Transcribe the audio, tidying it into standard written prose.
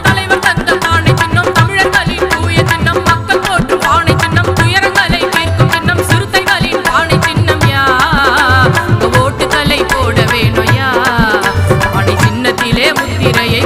தலைவர் தந்த பானை சின்னம் தமிழர்களின் தூய சின்னம் மக்கள் போற்றும் பானை சின்னம் துயரங்களை தீர்க்கும் சின்னம் சிறுத்தைகளின் பானை சின்னம் யா ஓட்டுகளை போட வேணும் யா பானை சின்னத்திலே முத்திரையை